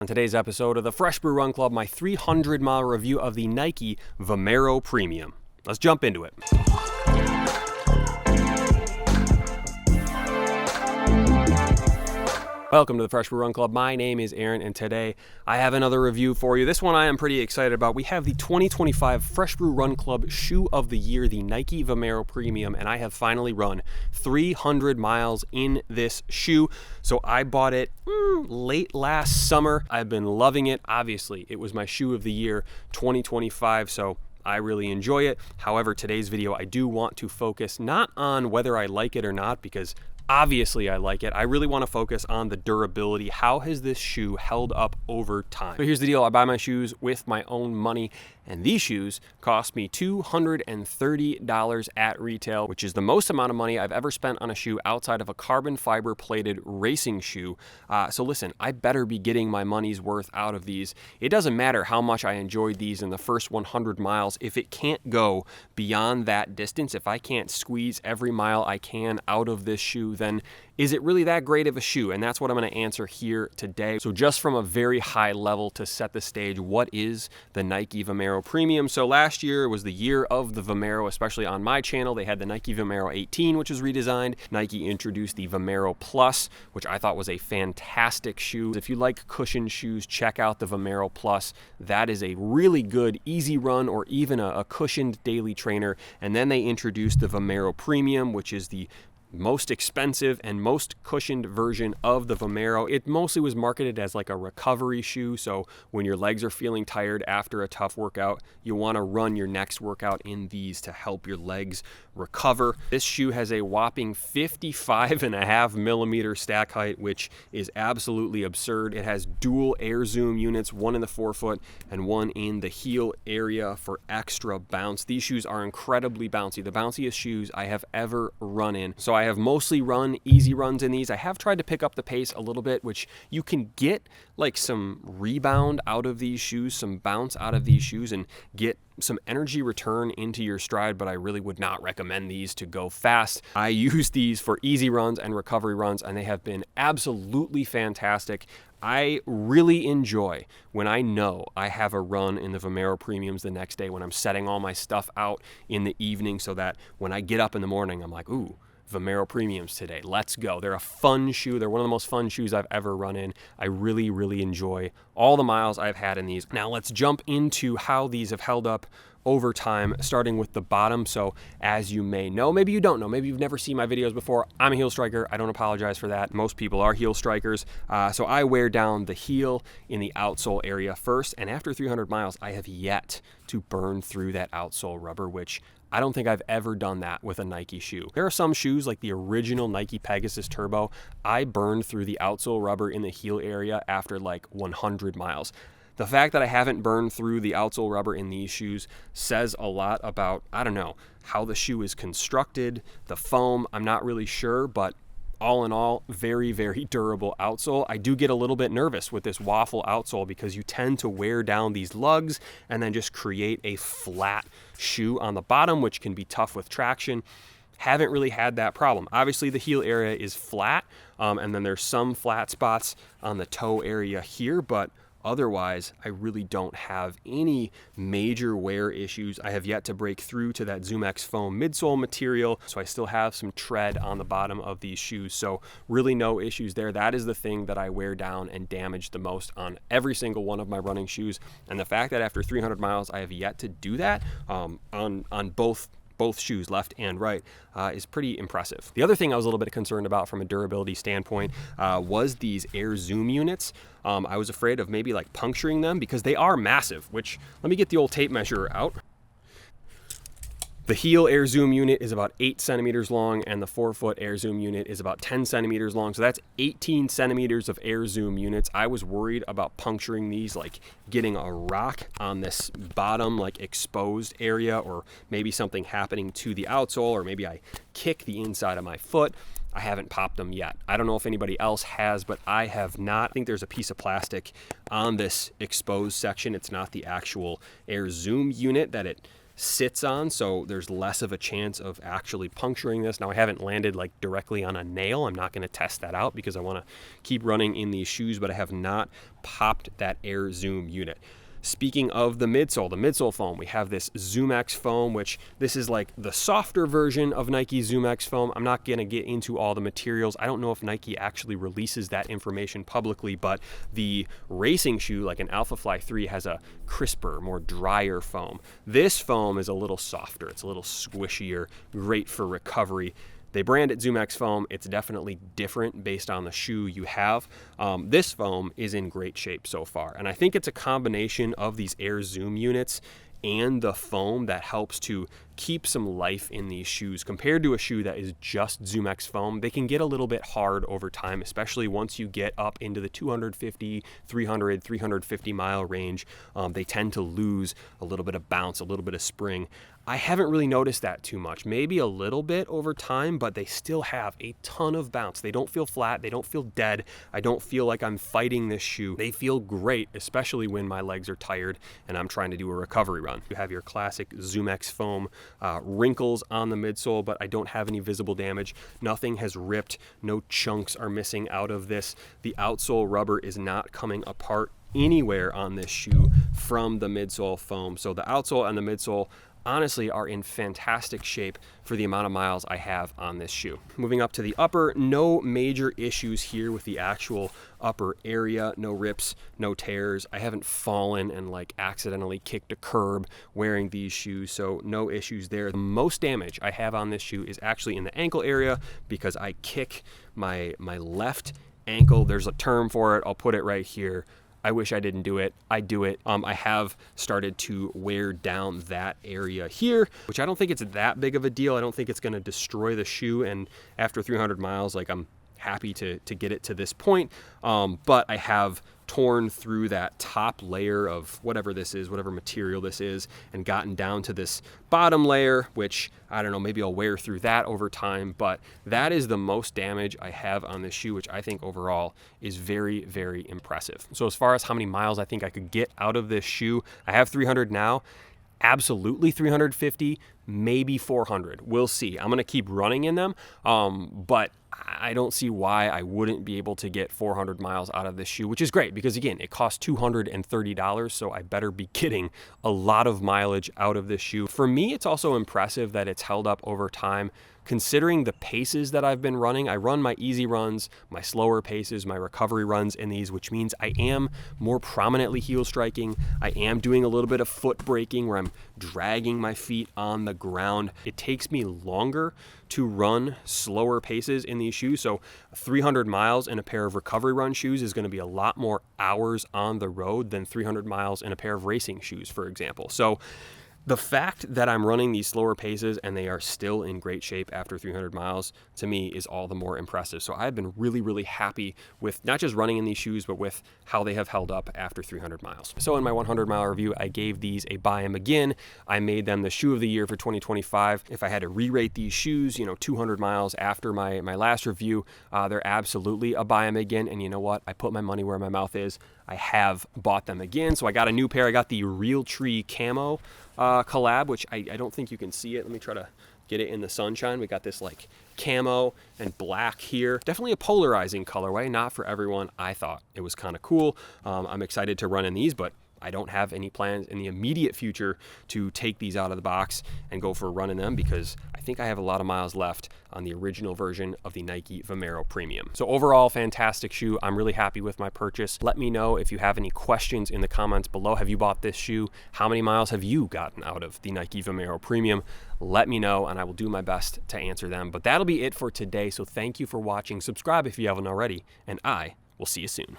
On today's episode of the Fresh Brew Run Club, my 300-mile review of the Nike Vomero Premium. Let's jump into it. Welcome to the Fresh Brew Run Club. My name is Aaron, and today I have another review for you. This one I am pretty excited about. We have the 2025 Fresh Brew Run Club Shoe of the Year, the Nike Vomero Premium, and I have finally run 300 miles in this shoe. So I bought it late last summer. I've been loving it. Obviously, it was my Shoe of the Year 2025, so I really enjoy it. However, today's video, I do want to focus not on whether I like it or not, because obviously I like it. I really want to focus on the durability. How has this shoe held up over time? So here's the deal. I buy my shoes with my own money, and these shoes cost me $230 at retail, which is the most amount of money I've ever spent on a shoe outside of a carbon fiber plated racing shoe. So listen, I better be getting my money's worth out of these. It doesn't matter how much I enjoyed these in the first 100 miles. If it can't go beyond that distance, if I can't squeeze every mile I can out of this shoe, then is it really that great of a shoe? And that's what I'm going to answer here today. So just from a very high level to set the stage, what is the Nike Vomero Premium? So last year was the year of the Vomero, especially on my channel. They had the Nike Vomero 18, which was redesigned. Nike introduced the Vomero Plus, which I thought was a fantastic shoe. If you like cushioned shoes, check out the Vomero Plus. That is a really good easy run or even a cushioned daily trainer. And then they introduced the Vomero Premium, which is the most expensive and most cushioned version of the Vomero. It mostly was marketed as like a recovery shoe. So when your legs are feeling tired after a tough workout, you want to run your next workout in these to help your legs recover. This shoe has a whopping 55.5 millimeter stack height, which is absolutely absurd. It has dual air zoom units, one in the forefoot and one in the heel area for extra bounce. These shoes are incredibly bouncy, the bounciest shoes I have ever run in. So I have mostly run easy runs in these. I have tried to pick up the pace a little bit, which you can get like some rebound out of these shoes, some bounce out of these shoes, and get some energy return into your stride, but I really would not recommend these to go fast. I use these for easy runs and recovery runs, and they have been absolutely fantastic. I really enjoy when I know I have a run in the Vomero Premiums the next day, when I'm setting all my stuff out in the evening, so that when I get up in the morning, I'm like, ooh, Vomero Premiums today, let's go. They're a fun shoe. They're one of the most fun shoes I've ever run in. I really, really enjoy all the miles I've had in these. Now let's jump into how these have held up over time, starting with the bottom. So as you may know, maybe you don't know, maybe you've never seen my videos before, I'm a heel striker. I don't apologize for that. Most people are heel strikers. So I wear down the heel in the outsole area first, and after 300 miles, I have yet to burn through that outsole rubber, which I don't think I've ever done that with a Nike shoe. There are some shoes like the original Nike Pegasus Turbo. I burned through the outsole rubber in the heel area after like 100 miles. The fact that I haven't burned through the outsole rubber in these shoes says a lot about, I don't know, how the shoe is constructed, the foam, I'm not really sure, but all in all, very, very durable outsole. I do get a little bit nervous with this waffle outsole because you tend to wear down these lugs and then just create a flat shoe on the bottom, which can be tough with traction. Haven't really had that problem. Obviously, the heel area is flat, and then there's some flat spots on the toe area here, but otherwise, I really don't have any major wear issues. I have yet to break through to that ZoomX foam midsole material, so I still have some tread on the bottom of these shoes. So really no issues there. That is the thing that I wear down and damage the most on every single one of my running shoes. And the fact that after 300 miles, I have yet to do that on both shoes, left and right, is pretty impressive. The other thing I was a little bit concerned about from a durability standpoint was these air zoom units. I was afraid of maybe like puncturing them because they are massive, which, let me get the old tape measure out. The heel air zoom unit is about 8 centimeters long, and the forefoot air zoom unit is about 10 centimeters long. So that's 18 centimeters of air zoom units. I was worried about puncturing these, like getting a rock on this bottom, like exposed area, or maybe something happening to the outsole, or maybe I kick the inside of my foot. I haven't popped them yet. I don't know if anybody else has, but I have not. I think there's a piece of plastic on this exposed section. It's not the actual air zoom unit that it sits on, so there's less of a chance of actually puncturing this. Now I haven't landed like directly on a nail. I'm not going to test that out because I want to keep running in these shoes, but I have not popped that Air Zoom unit. Speaking of the midsole foam, we have this ZoomX foam, which this is like the softer version of Nike ZoomX foam. I'm not going to get into all the materials. I don't know if Nike actually releases that information publicly, but the racing shoe, like an Alphafly 3, has a crisper, more drier foam. This foam is a little softer. It's a little squishier, great for recovery. They brand it ZoomX foam. It's definitely different based on the shoe you have. This foam is in great shape so far. And I think it's a combination of these Air Zoom units and the foam that helps to keep some life in these shoes. Compared to a shoe that is just ZoomX foam, they can get a little bit hard over time, especially once you get up into the 250, 300, 350 mile range. They tend to lose a little bit of bounce, a little bit of spring. I haven't really noticed that too much, maybe a little bit over time, but they still have a ton of bounce. They don't feel flat, they don't feel dead. I don't feel like I'm fighting this shoe. They feel great, especially when my legs are tired and I'm trying to do a recovery run. You have your classic ZoomX foam wrinkles on the midsole, but I don't have any visible damage. Nothing has ripped, no chunks are missing out of this. The outsole rubber is not coming apart anywhere on this shoe from the midsole foam. So the outsole and the midsole honestly are in fantastic shape for the amount of miles I have on this shoe. Moving up to the upper, no major issues here with the actual upper area, no rips, no tears. I haven't fallen and like accidentally kicked a curb wearing these shoes, so no issues there. The most damage I have on this shoe is actually in the ankle area because I kick my left ankle. There's a term for it. I'll put it right here. I wish I didn't do it. I do it. I have started to wear down that area here, which I don't think it's that big of a deal. I don't think it's going to destroy the shoe. And after 300 miles, like I'm happy to get it to this point. But I have torn through that top layer of whatever this is, whatever material this is, and gotten down to this bottom layer, which I don't know, maybe I'll wear through that over time, but that is the most damage I have on this shoe, which I think overall is very, very impressive. So as far as how many miles I think I could get out of this shoe, I have 300 now. Absolutely 350, maybe 400. We'll see. I'm going to keep running in them, but I don't see why I wouldn't be able to get 400 miles out of this shoe, which is great because, again, it costs $230, so I better be getting a lot of mileage out of this shoe. For me, it's also impressive that it's held up over time. Considering the paces that I've been running, I run my easy runs, my slower paces, my recovery runs in these, which means I am more prominently heel striking. I am doing a little bit of foot braking where I'm dragging my feet on the ground. It takes me longer to run slower paces in these shoes. So 300 miles in a pair of recovery run shoes is going to be a lot more hours on the road than 300 miles in a pair of racing shoes, for example. So the fact that I'm running these slower paces and they are still in great shape after 300 miles, to me, is all the more impressive. So I've been really, really happy with not just running in these shoes, but with how they have held up after 300 miles. So in my 100 mile review, I gave these a buy 'em again. I made them the shoe of the year for 2025. If I had to re-rate these shoes, 200 miles after my last review, they're absolutely a buy 'em again. And you know what? I put my money where my mouth is. I have bought them again. So I got a new pair. I got the Real Tree Camo collab, which I don't think you can see it. Let me try to get it in the sunshine. We got this like camo and black here. Definitely a polarizing colorway, not for everyone. I thought it was kind of cool. I'm excited to run in these, but I don't have any plans in the immediate future to take these out of the box and go for a run in them because I think I have a lot of miles left on the original version of the Nike Vomero Premium. So overall, fantastic shoe. I'm really happy with my purchase. Let me know if you have any questions in the comments below. Have you bought this shoe? How many miles have you gotten out of the Nike Vomero Premium? Let me know and I will do my best to answer them. But that'll be it for today. So thank you for watching. Subscribe if you haven't already, and I will see you soon.